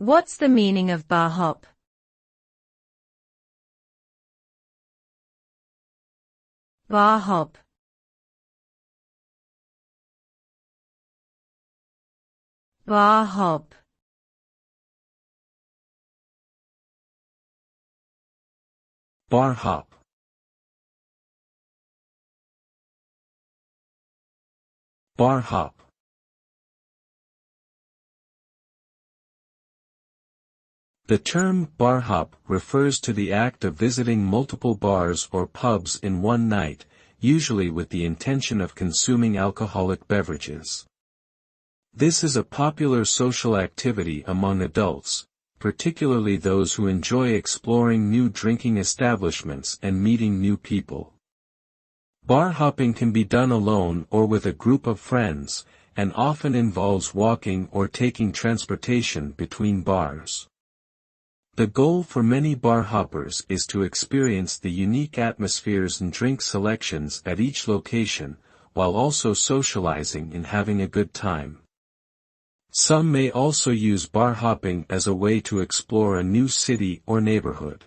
What's the meaning of bar hop? Bar hop. Bar hop. Bar hop. Bar hop. The term bar hop refers to the act of visiting multiple bars or pubs in one night, usually with the intention of consuming alcoholic beverages. This is a popular social activity among adults, particularly those who enjoy exploring new drinking establishments and meeting new people. Bar hopping can be done alone or with a group of friends, and often involves walking or taking transportation between bars. The goal for many bar hoppers is to experience the unique atmospheres and drink selections at each location, while also socializing and having a good time. Some may also use bar hopping as a way to explore a new city or neighborhood.